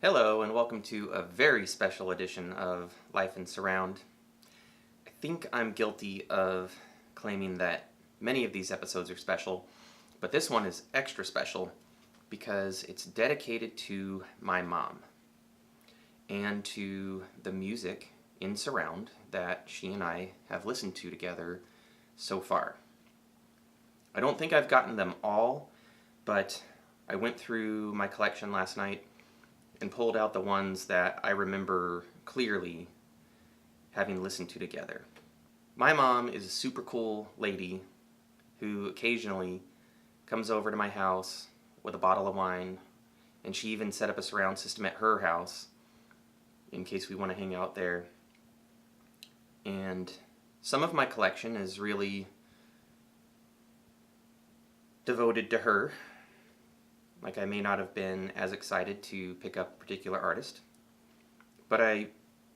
Hello, and welcome to a very special edition of Life in Surround. I think I'm guilty of claiming that many of these episodes are special, but this one is extra special because it's dedicated to my mom and to the music in surround that she and I have listened to together so far. I don't think I've gotten them all, but I went through my collection last night and pulled out the ones that I remember clearly having listened to together. My mom is a super cool lady who occasionally comes over to my house with a bottle of wine, and she even set up a surround system at her house in case we want to hang out there. And some of my collection is really devoted to her. Like, I may not have been as excited to pick up a particular artist, but I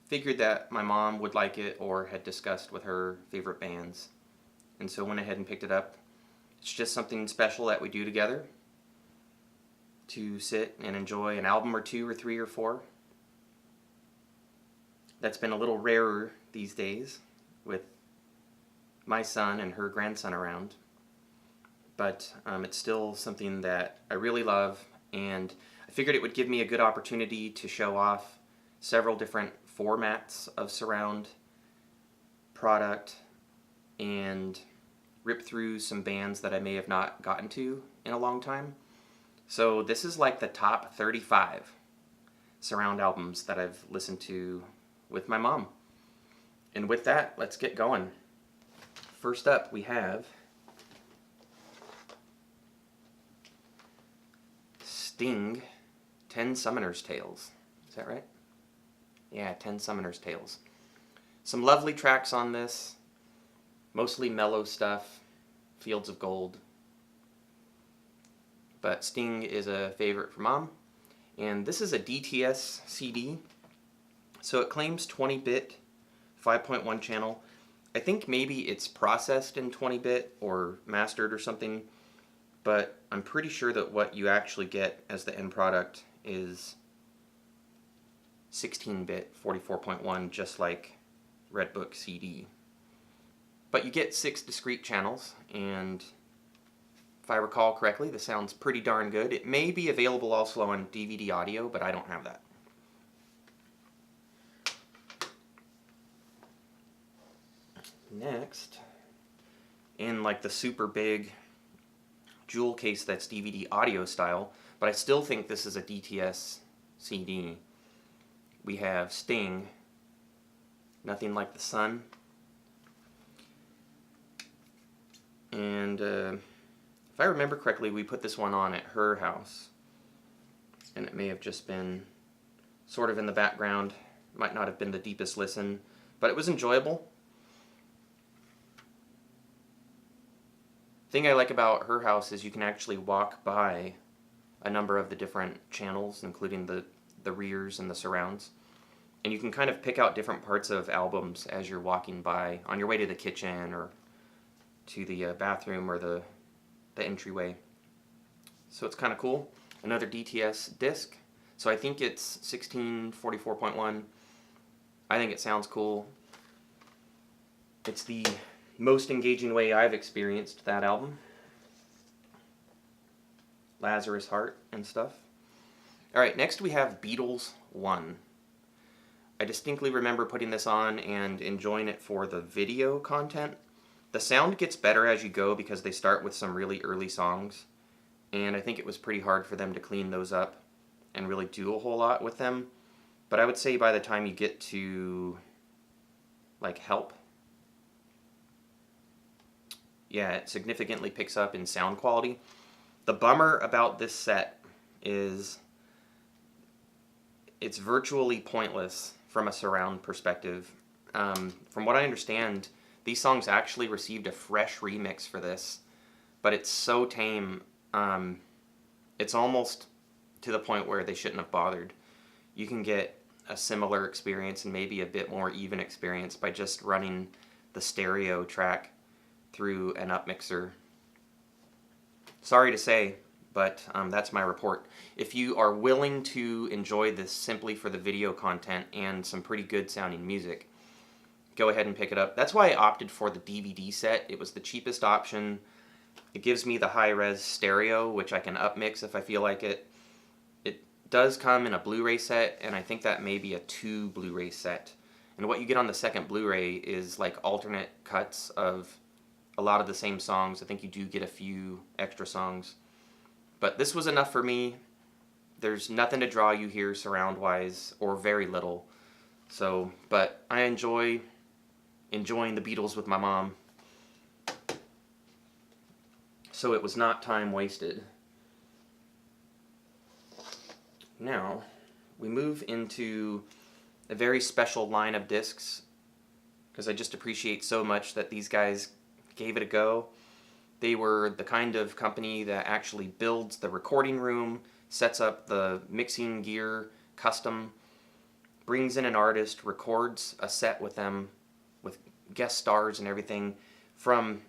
figured that my mom would like it or had discussed with her favorite bands, and so went ahead and picked it up. It's just something special that we do together, to sit and enjoy an album or two or three or four. That's been a little rarer these days with my son and her grandson around, but it's still something that I really love, and I figured it would give me a good opportunity to show off several different formats of surround product and rip through some bands that I may have not gotten to in a long time. So this is like the top 35 surround albums that I've listened to with my mom. And with that, let's get going. First up, we have Sting, 10 Summoner's Tales. Is that right? Yeah, 10 Summoner's Tales. Some lovely tracks on this, mostly mellow stuff, Fields of Gold. But Sting is a favorite for Mom. And this is a DTS CD, so it claims 20-bit, 5.1 channel. I think maybe it's processed in 20-bit or mastered or something, but I'm pretty sure that what you actually get as the end product is 16-bit, 44.1, just like Redbook CD. But you get 6 discrete channels, and if I recall correctly, this sounds pretty darn good. It may be available also on DVD audio, but I don't have that. Next, in like the super big jewel case that's DVD audio style, but I still think this is a DTS CD, we have Sting, Nothing Like the Sun. And if I remember correctly, we put this one on at her house, and it may have just been sort of in the background. Might not have been the deepest listen, but it was enjoyable. The thing I like about her house is you can actually walk by a number of the different channels, including the rears and the surrounds, and you can kind of pick out different parts of albums as you're walking by on your way to the kitchen or to the bathroom or the entryway. So it's kind of cool. Another DTS disc. So I think it's 1644.1. I think it sounds cool. It's the most engaging way I've experienced that album. Lazarus Heart and stuff. Alright, next we have Beatles 1. I distinctly remember putting this on and enjoying it for the video content. The sound gets better as you go because they start with some really early songs, and I think it was pretty hard for them to clean those up and really do a whole lot with them. But I would say by the time you get to like Help, yeah, it significantly picks up in sound quality. The bummer about this set is it's virtually pointless from a surround perspective. From what I understand, these songs actually received a fresh remix for this, but it's so tame, it's almost to the point where they shouldn't have bothered. You can get a similar experience and maybe a bit more even experience by just running the stereo track through an up mixer. Sorry to say, but that's my report. If you are willing to enjoy this simply for the video content and some pretty good sounding music, go ahead and pick it up. That's why I opted for the DVD set. It was the cheapest option. It gives me the high-res stereo, which I can upmix if I feel like it. It does come in a Blu-ray set, and I think that may be a 2 Blu-ray set. And what you get on the second Blu-ray is like alternate cuts of a lot of the same songs. I think you do get a few extra songs. But this was enough for me. There's nothing to draw you here surround-wise, or very little. So, but I enjoying the Beatles with my mom. So it was not time wasted. Now, we move into a very special line of discs, because I just appreciate so much that these guys gave it a go. They were the kind of company that actually builds the recording room, sets up the mixing gear custom, brings in an artist, records a set with them, with guest stars and everything. From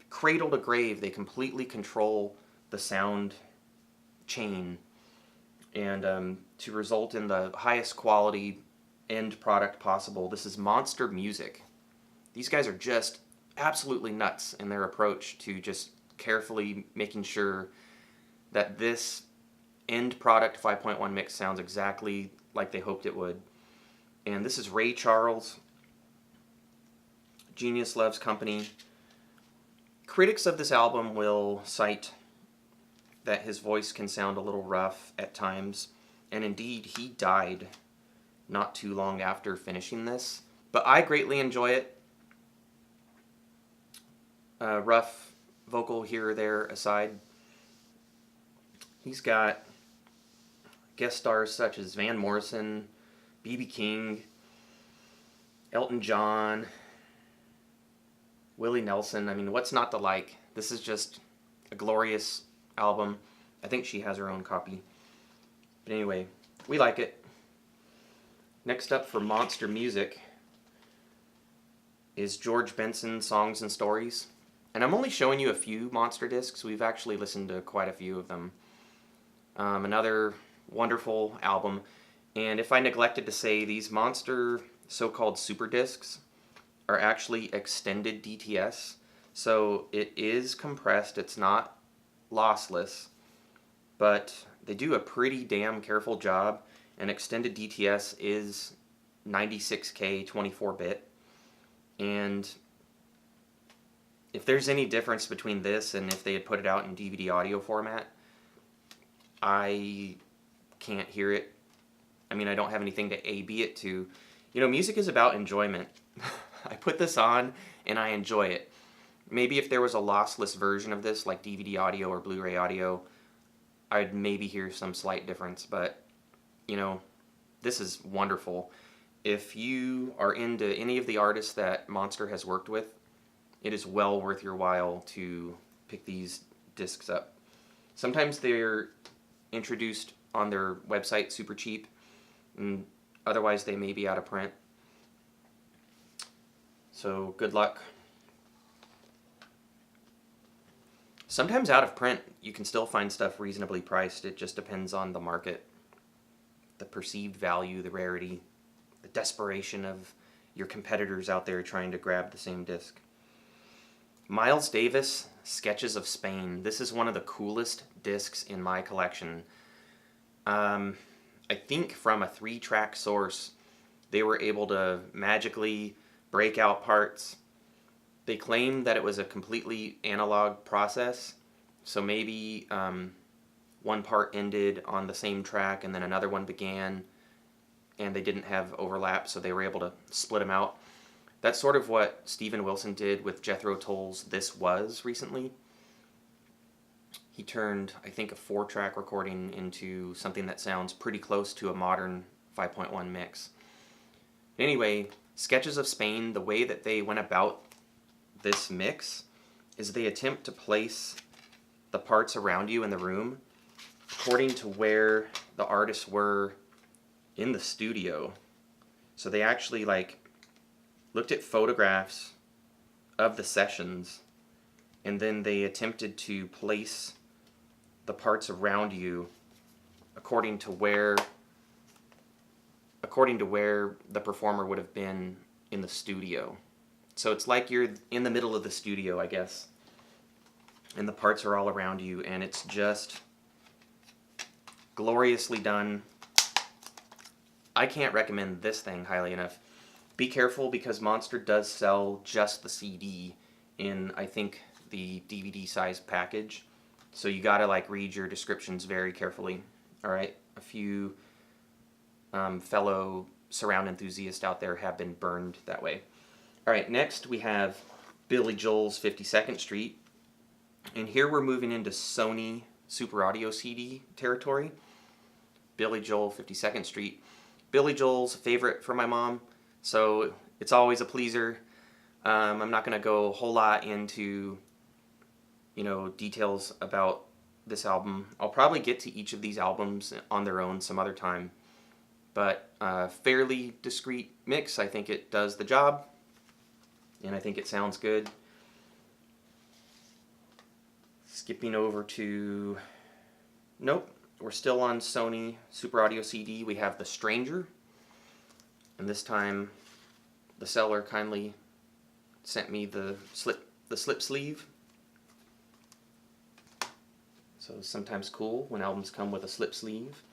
cradle to grave, they completely control the sound chain, and to result in the highest quality end product possible. This is Monster Music. These guys are just absolutely nuts in their approach to just carefully making sure that this end product 5.1 mix sounds exactly like they hoped it would. And this is Ray Charles, Genius Loves Company. Critics of this album will cite that his voice can sound a little rough at times, and indeed he died not too long after finishing this, but I greatly enjoy it. Rough vocal here or there aside. He's got guest stars such as Van Morrison, B.B. King, Elton John, Willie Nelson. I mean, what's not to like? This is just a glorious album. I think she has her own copy. But anyway, we like it. Next up for Monster Music is George Benson, Songs and Stories. And I'm only showing you a few Monster discs. We've actually listened to quite a few of them. Another wonderful album. And if I neglected to say, these Monster so-called super discs are actually extended DTS. So it is compressed. It's not lossless. But they do a pretty damn careful job. And extended DTS is 96K 24-bit. And if there's any difference between this and if they had put it out in DVD audio format, I can't hear it. I mean, I don't have anything to A-B it to. You know, music is about enjoyment. I put this on and I enjoy it. Maybe if there was a lossless version of this, like DVD audio or Blu-ray audio, I'd maybe hear some slight difference, but, you know, this is wonderful. If you are into any of the artists that Monster has worked with, it is well worth your while to pick these discs up. Sometimes they're introduced on their website super cheap, and otherwise they may be out of print. So good luck. Sometimes out of print, you can still find stuff reasonably priced. It just depends on the market, the perceived value, the rarity, the desperation of your competitors out there trying to grab the same disc. Miles Davis, Sketches of Spain. This is one of the coolest discs in my collection. I think from a 3-track source, they were able to magically break out parts. They claim that it was a completely analog process, so maybe one part ended on the same track and then another one began, and they didn't have overlap, so they were able to split them out. That's sort of what Steven Wilson did with Jethro Tull's This Was recently. He turned, I think, a 4-track recording into something that sounds pretty close to a modern 5.1 mix. Anyway, Sketches of Spain, the way that they went about this mix is they attempt to place the parts around you in the room according to where the artists were in the studio. So they actually looked at photographs of the sessions, and then they attempted to place the parts around you according to where the performer would have been in the studio. So it's like you're in the middle of the studio, I guess, and the parts are all around you, and it's just gloriously done. I can't recommend this thing highly enough. Be careful, because Monster does sell just the CD in, I think, the DVD size package. So you gotta like read your descriptions very carefully. Alright, a few fellow surround enthusiasts out there have been burned that way. Alright, next we have Billy Joel's 52nd Street. And here we're moving into Sony Super Audio CD territory. Billy Joel, 52nd Street. Billy Joel's a favorite for my mom, so it's always a pleaser. I'm not going to go a whole lot into, details about this album. I'll probably get to each of these albums on their own some other time. But fairly discreet mix. I think it does the job, and I think it sounds good. Skipping over to... Nope, we're still on Sony Super Audio CD. We have The Stranger, and this time the seller kindly sent me the slip sleeve. So it's sometimes cool when albums come with a slip sleeve.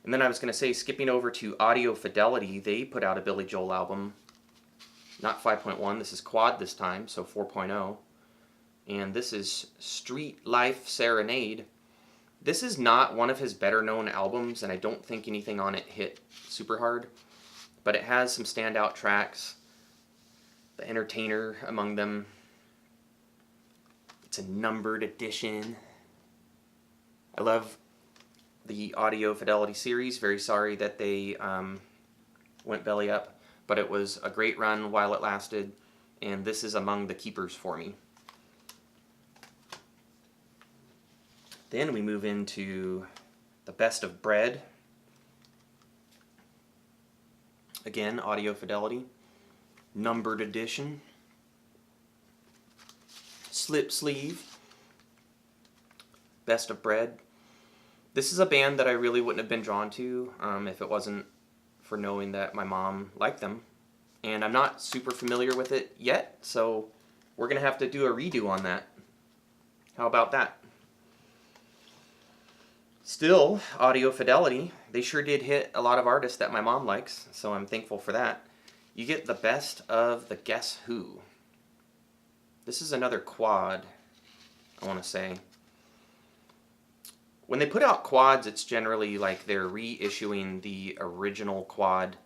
And then I was going to say, skipping over to Audio Fidelity, they put out a Billy Joel album. Not 5.1, this is quad this time, so 4.0. And this is Street Life Serenade. This is not one of his better known albums, and I don't think anything on it hit super hard. But it has some standout tracks. The Entertainer among them. It's a numbered edition. I love the Audio Fidelity series. Very sorry that they went belly up, but it was a great run while it lasted, and this is among the keepers for me. Then we move into the Best of Bread. Again, Audio Fidelity. Numbered edition. Slip sleeve. Best of Bread. This is a band that I really wouldn't have been drawn to if it wasn't for knowing that my mom liked them. And I'm not super familiar with it yet, so we're going to have to do a redo on that. How about that? Still, Audio Fidelity, they sure did hit a lot of artists that my mom likes, so I'm thankful for that. You get the Best of the Guess Who. This is another quad, I want to say. When they put out quads, it's generally like they're reissuing the original quad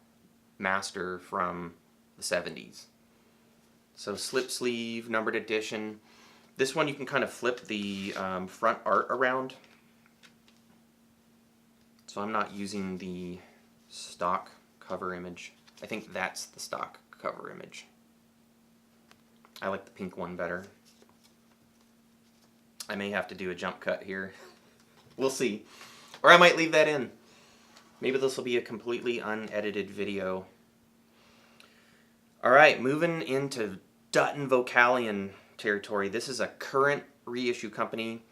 master from the 70s. So slip sleeve, numbered edition. This one you can kind of flip the front art around. So I'm not using the stock cover image. I think that's the stock cover image. I like the pink one better. I may have to do a jump cut here. We'll see. Or I might leave that in. Maybe this will be a completely unedited video. Alright, moving into Dutton Vocalion territory. This is a current reissue company.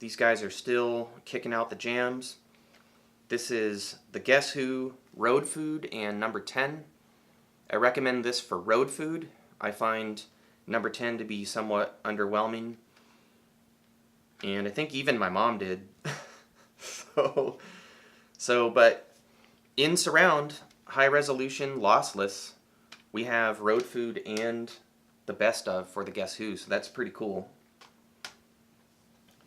These guys are still kicking out the jams. This is the Guess Who, Road Food, and Number 10. I recommend this for Road Food. I find Number 10 to be somewhat underwhelming. And I think even my mom did. But in surround, high resolution, lossless, we have Road Food and the Best of for the Guess Who, so that's pretty cool.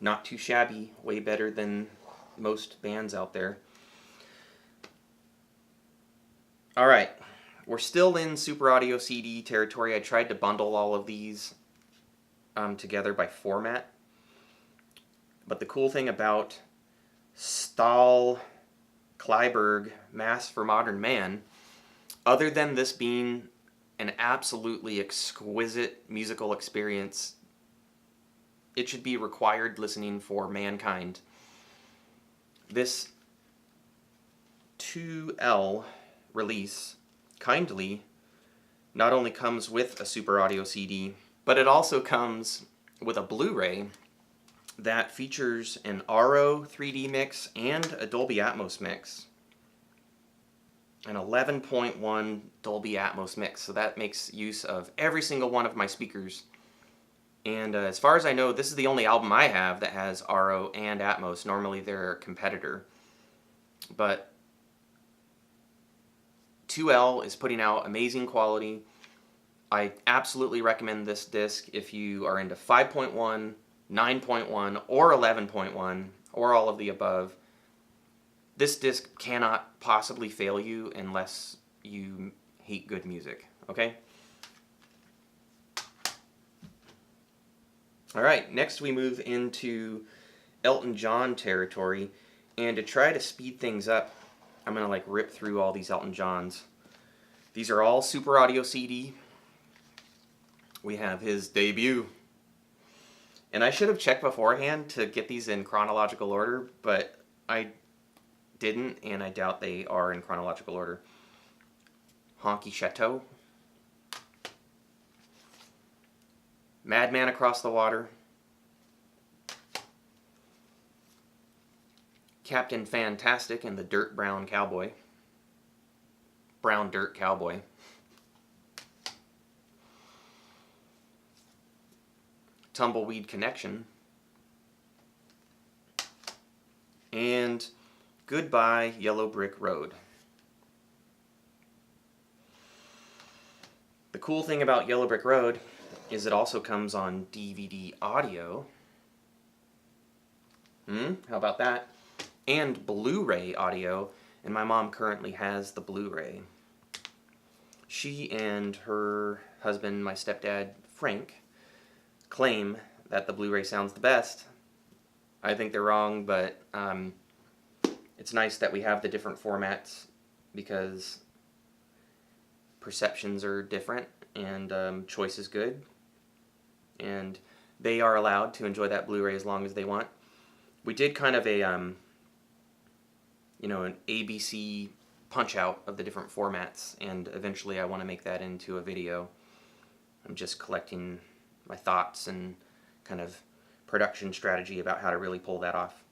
Not too shabby, way better than most bands out there. Alright, we're still in Super Audio CD territory. I tried to bundle all of these together by format. But the cool thing about Stahl Kleiberg Mass for Modern Man, other than this being an absolutely exquisite musical experience, it should be required listening for mankind. This 2L release kindly not only comes with a Super Audio CD, but it also comes with a Blu-ray that features an RO 3D mix and a Dolby Atmos mix. An 11.1 Dolby Atmos mix, so that makes use of every single one of my speakers. And as far as I know, this is the only album I have that has RO and Atmos. Normally they're a competitor. But 2L is putting out amazing quality. I absolutely recommend this disc if you are into 5.1, 9.1, or 11.1, or all of the above. This disc cannot possibly fail you unless you hate good music, okay? Alright, next we move into Elton John territory, and to try to speed things up, I'm going to like rip through all these Elton Johns. These are all Super Audio CD. We have his debut. And I should have checked beforehand to get these in chronological order, but I didn't, and I doubt they are in chronological order. Honky Chateau. Madman Across the Water. Captain Fantastic and the Dirt Brown Cowboy. Brown Dirt Cowboy. Tumbleweed Connection. And Goodbye Yellow Brick Road. The cool thing about Yellow Brick Road is it also comes on DVD audio. How about that? And Blu-ray audio, and my mom currently has the Blu-ray. She and her husband, my stepdad, Frank, claim that the Blu-ray sounds the best. I think they're wrong, but it's nice that we have the different formats because perceptions are different and choice is good. And they are allowed to enjoy that Blu-ray as long as they want. We did kind of a, an ABC punch-out of the different formats, and eventually I want to make that into a video. I'm just collecting my thoughts and kind of production strategy about how to really pull that off.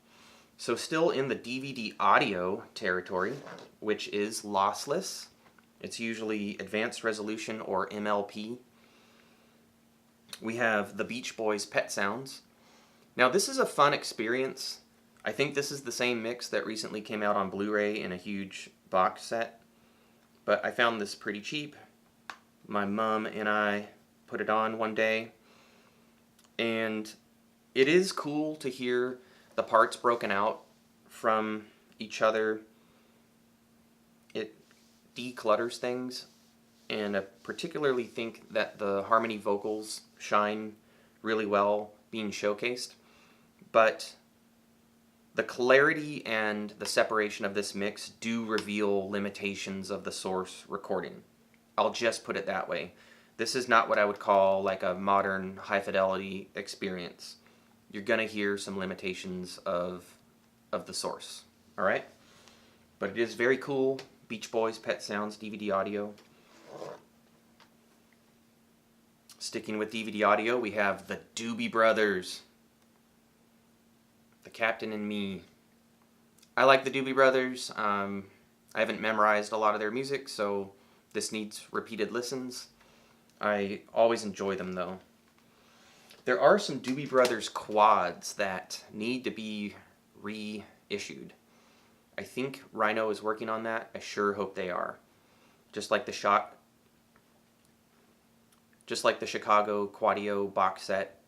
So still in the DVD audio territory, which is lossless. It's usually advanced resolution or MLP. We have the Beach Boys' Pet Sounds. Now this is a fun experience. I think this is the same mix that recently came out on Blu-ray in a huge box set, but I found this pretty cheap. My mom and I put it on one day, and it is cool to hear the parts broken out from each other. It declutters things, and I particularly think that the harmony vocals shine really well being showcased, but the clarity and the separation of this mix do reveal limitations of the source recording. I'll just put it that way. This is not what I would call like a modern high fidelity experience. You're gonna hear some limitations of the source, all right? But it is very cool. Beach Boys Pet Sounds DVD audio. Sticking with DVD audio, we have the Doobie Brothers. The Captain and Me. I like the Doobie Brothers. I haven't memorized a lot of their music, so this needs repeated listens. I always enjoy them though. There are some Doobie Brothers quads that need to be reissued. I think Rhino is working on that. I sure hope they are. Just like the Chicago Quadio box set,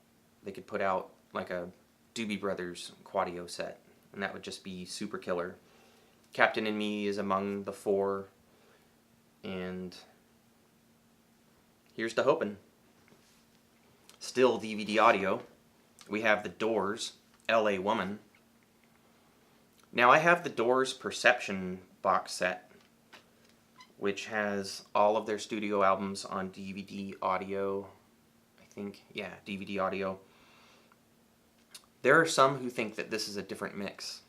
they could put out like a Doobie Brothers Quadio set, and that would just be super killer. Captain and Me is among the 4, and here's to hoping. Still DVD audio, we have The Doors, L.A. Woman. Now I have The Doors Perception box set, which has all of their studio albums on DVD audio. I think, yeah, DVD audio. There are some who think that this is a different mix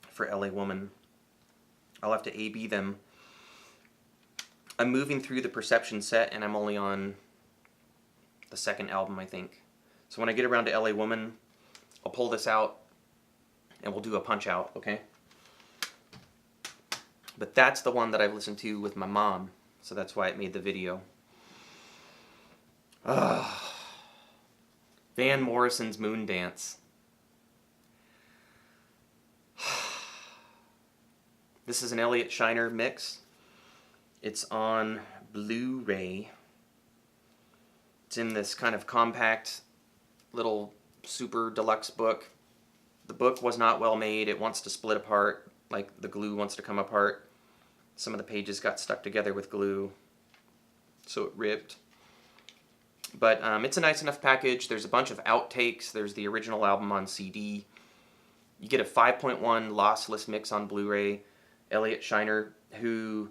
for L.A. Woman. I'll have to A-B them. I'm moving through the Perception set, and I'm only on the second album, I think. So when I get around to L.A. Woman, I'll pull this out and we'll do a punch out, okay? But that's the one that I've listened to with my mom, so that's why it made the video. Van Morrison's Moon Dance. This is an Elliot Shiner mix. It's on Blu-ray. It's in this kind of compact little super deluxe book. The book was not well made. It wants to split apart, like the glue wants to come apart. Some of the pages got stuck together with glue, so it ripped. But it's a nice enough package. There's a bunch of outtakes. There's the original album on CD. You get a 5.1 lossless mix on Blu-ray. Elliot Shiner, who,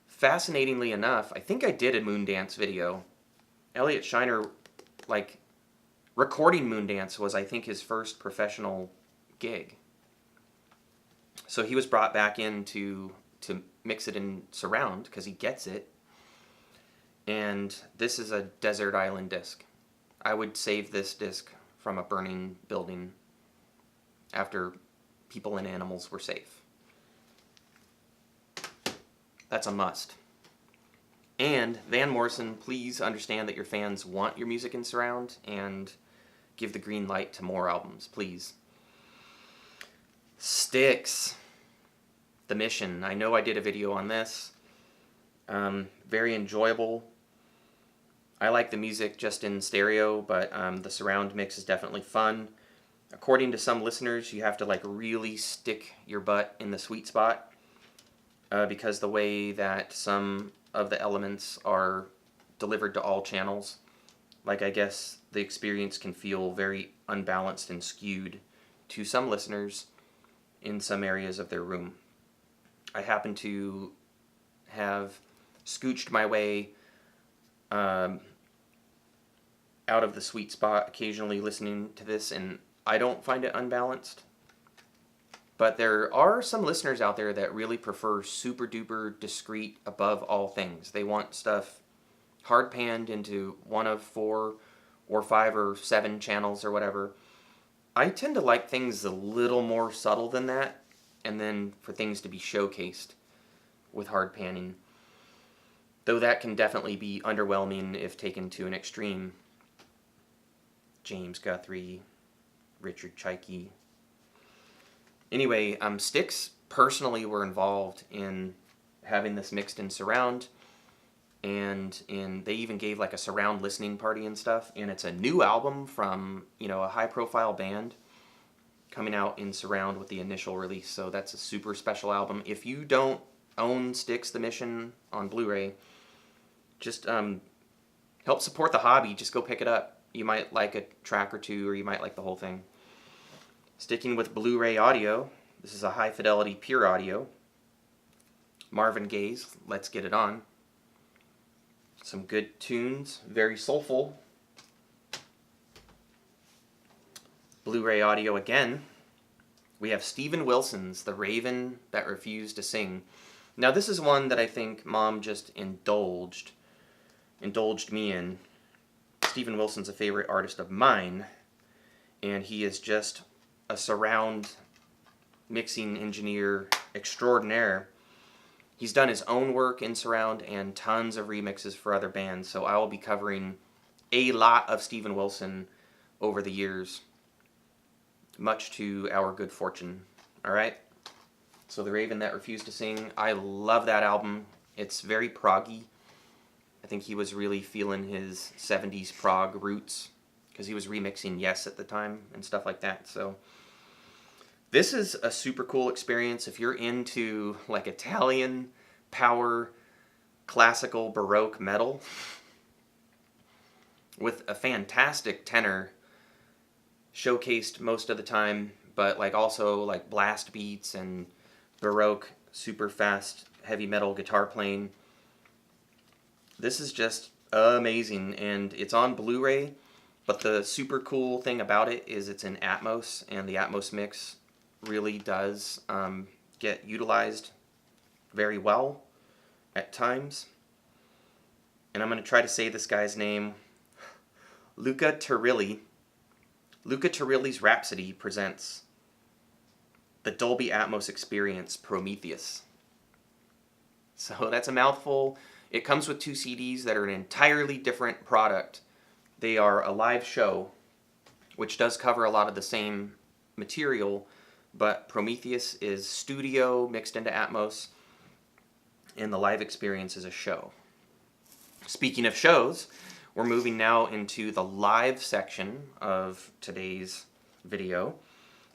fascinatingly enough, I think I did a Moondance video. Elliot Shiner, like, recording Moondance was, I think, his first professional gig. So he was brought back in to mix it in surround, because he gets it. And this is a desert island disc. I would save this disc from a burning building after people and animals were safe. That's a must. And Van Morrison, please understand that your fans want your music in surround and give the green light to more albums, please. Styx, The Mission. I know I did a video on this. Very enjoyable. I like the music just in stereo, but the surround mix is definitely fun. According to some listeners, you have to like really stick your butt in the sweet spot because the way that some of the elements are delivered to all channels, like I guess the experience can feel very unbalanced and skewed to some listeners in some areas of their room. I happen to have scooched my way out of the sweet spot occasionally listening to this, and I don't find it unbalanced. But there are some listeners out there that really prefer super duper discreet above all things. They want stuff hard panned into one of 4 or 5 or 7 channels or whatever. I tend to like things a little more subtle than that, and then for things to be showcased with hard panning. Though that can definitely be underwhelming if taken to an extreme. James Guthrie, Richard Chaike. Anyway, Styx personally were involved in having this mixed in surround, and they even gave like a surround listening party and stuff, and it's a new album from, you know, a high-profile band coming out in surround with the initial release, so that's a super special album. If you don't own Styx The Mission on Blu-ray, just help support the hobby. Just go pick it up. You might like a track or two, or you might like the whole thing. Sticking with Blu-ray audio, this is a high-fidelity pure audio. Marvin Gaye's Let's Get It On. Some good tunes, very soulful. Blu-ray audio again. We have Steven Wilson's The Raven That Refused to Sing. Now this is one that I think Mom just indulged me in. Steven Wilson's a favorite artist of mine, and he is just a surround mixing engineer extraordinaire. He's done his own work in surround and tons of remixes for other bands, so I will be covering a lot of Steven Wilson over the years, much to our good fortune. Alright? So The Raven That Refused to Sing, I love that album. It's very proggy. I think he was really feeling his 70s prog roots, because he was remixing Yes at the time and stuff like that. So this is a super cool experience if you're into like Italian power classical Baroque metal with a fantastic tenor showcased most of the time, but like also like blast beats and Baroque super fast heavy metal guitar playing. This is just amazing, and it's on Blu-ray, but the super cool thing about it is it's in Atmos, and the Atmos mix really does get utilized very well at times. And I'm going to try to say this guy's name. Luca Turilli. Luca Turilli's Rhapsody presents the Dolby Atmos Experience Prometheus. So that's a mouthful. It comes with 2 CDs that are an entirely different product. They are a live show, which does cover a lot of the same material, but Prometheus is studio mixed into Atmos, and the live experience is a show. Speaking of shows, we're moving now into the live section of today's video.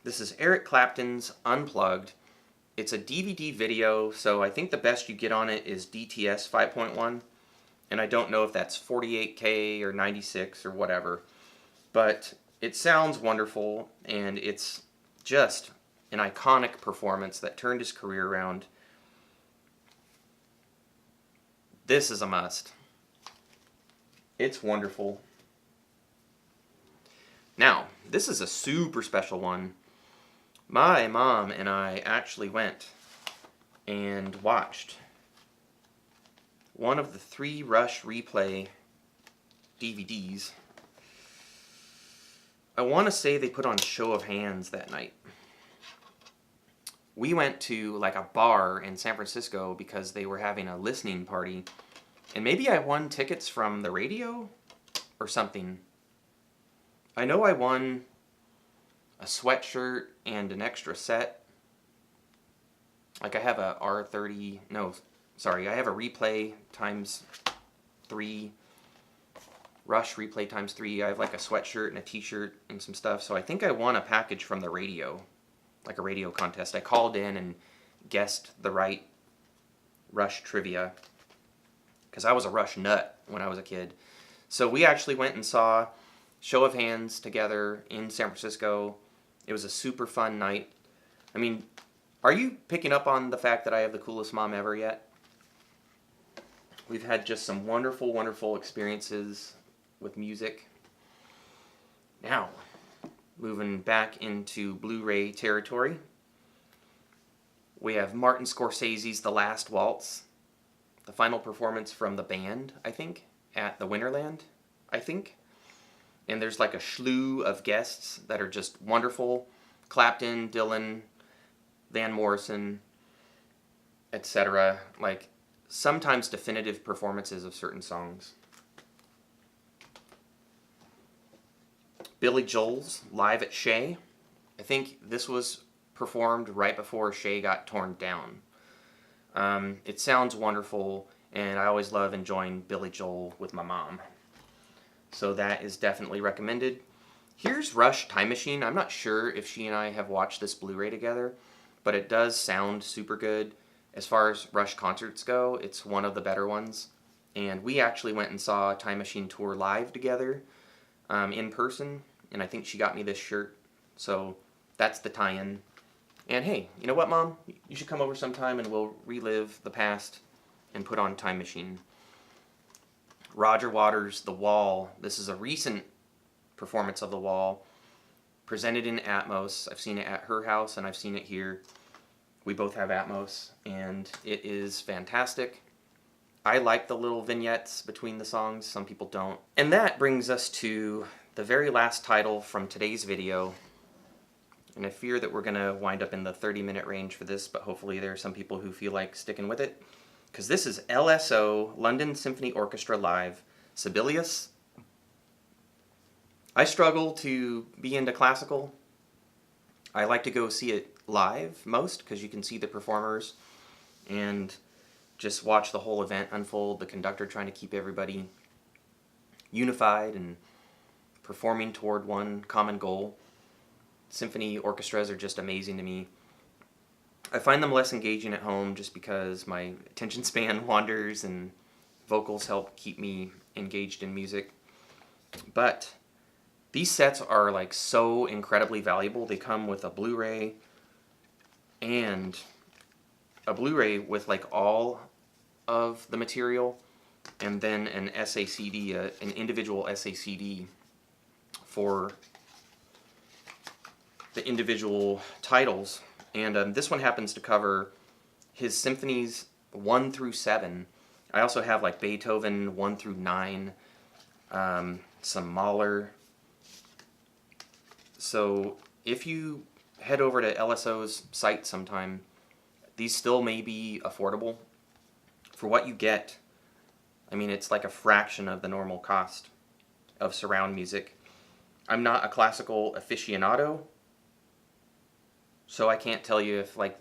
This is Eric Clapton's Unplugged. It's a DVD video, so I think the best you get on it is DTS 5.1, and I don't know if that's 48K or 96 or whatever, but it sounds wonderful, and it's just an iconic performance that turned his career around. This is a must. It's wonderful. Now, this is a super special one. My mom and I actually went and watched one of the 3 Rush Replay DVDs. I want to say they put on Show of Hands that night. We went to like a bar in San Francisco because they were having a listening party. And maybe I won tickets from the radio or something. I know I won a sweatshirt and an extra set. Like I have a R30, no, sorry, I have a Replay times 3, Rush Replay times 3. I have like a sweatshirt and a t-shirt and some stuff. So I think I won a package from the radio, like a radio contest. I called in and guessed the right Rush trivia, because I was a Rush nut when I was a kid. So we actually went and saw Show of Hands together in San Francisco. It was a super fun night. I mean, are you picking up on the fact that I have the coolest mom ever yet? We've had just some wonderful, wonderful experiences with music. Now, moving back into Blu-ray territory, we have Martin Scorsese's The Last Waltz, the final performance from the band, I think, at the Winterland, I think. And there's like a slew of guests that are just wonderful. Clapton, Dylan, Van Morrison, etc. Like, sometimes definitive performances of certain songs. Billy Joel's Live at Shea. I think this was performed right before Shea got torn down. It sounds wonderful, and I always love enjoying Billy Joel with my mom. So that is definitely recommended. Here's Rush Time Machine. I'm not sure if she and I have watched this Blu-ray together, but it does sound super good. As far as Rush concerts go, it's one of the better ones. And we actually went and saw Time Machine Tour live together in person, and I think she got me this shirt. So that's the tie-in. And hey, you know what, Mom? You should come over sometime and we'll relive the past and put on Time Machine. Roger Waters' The Wall. This is a recent performance of The Wall, presented in Atmos. I've seen it at her house and I've seen it here. We both have Atmos, and it is fantastic. I like the little vignettes between the songs. Some people don't. And that brings us to the very last title from today's video. And I fear that we're going to wind up in the 30-minute range for this, but hopefully there are some people who feel like sticking with it. Because this is LSO, London Symphony Orchestra Live, Sibelius. I struggle to be into classical. I like to go see it live most, because you can see the performers and just watch the whole event unfold, the conductor trying to keep everybody unified and performing toward one common goal. Symphony orchestras are just amazing to me. I find them less engaging at home just because my attention span wanders and vocals help keep me engaged in music. But these sets are like so incredibly valuable. They come with a Blu-ray and a Blu-ray with like all of the material, and then an SACD, an individual SACD for the individual titles. And this one happens to cover his symphonies 1 through 7. I also have like Beethoven 1 through 9, some Mahler, So if you head over to LSO's site sometime, these still may be affordable. For what you get, I mean, it's like a fraction of the normal cost of surround music. I'm not a classical aficionado, so I can't tell you if like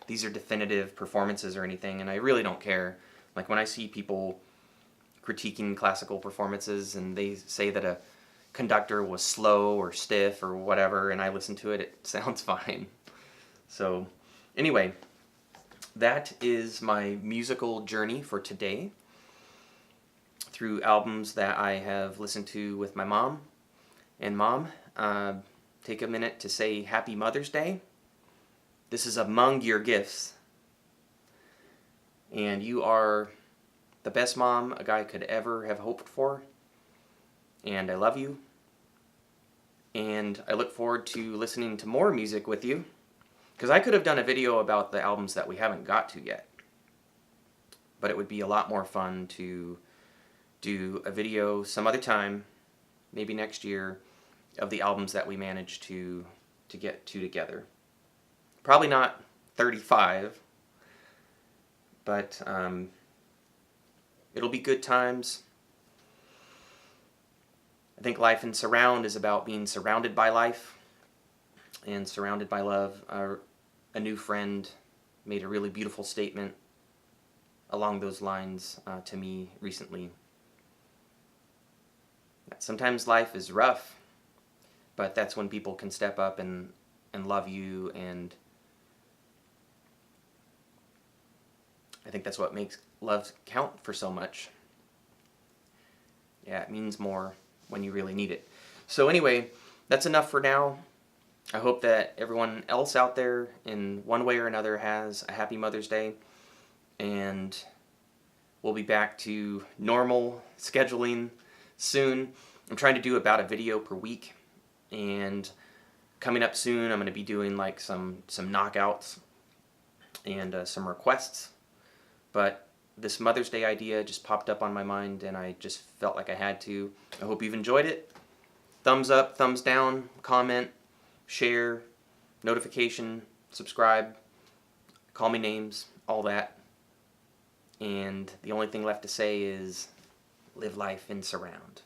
these are definitive performances or anything, and I really don't care. Like when I see people critiquing classical performances and they say that a conductor was slow or stiff or whatever, and I listen to it, it sounds fine. So anyway, that is my musical journey for today through albums that I have listened to with my mom. And Mom, take a minute to say Happy Mother's Day. This is among your gifts. And you are the best mom a guy could ever have hoped for. And I love you. And I look forward to listening to more music with you. Because I could have done a video about the albums that we haven't got to yet. But it would be a lot more fun to do a video some other time, maybe next year, of the albums that we managed to get to together. Probably not 35, but it'll be good times. I think Life in Surround is about being surrounded by life and surrounded by love. A new friend made a really beautiful statement along those lines to me recently. Sometimes life is rough, but that's when people can step up and love you, and I think that's what makes love count for so much. Yeah, it means more when you really need it. So anyway, that's enough for now. I hope that everyone else out there in one way or another has a happy Mother's Day, and we'll be back to normal scheduling soon. I'm trying to do about a video per week, and coming up soon I'm going to be doing like some knockouts and some requests. But this Mother's Day idea just popped up on my mind, and I just felt like I had to. I hope you've enjoyed it. Thumbs up, thumbs down, comment, share, notification, subscribe, call me names, all that. And the only thing left to say is live life in surround.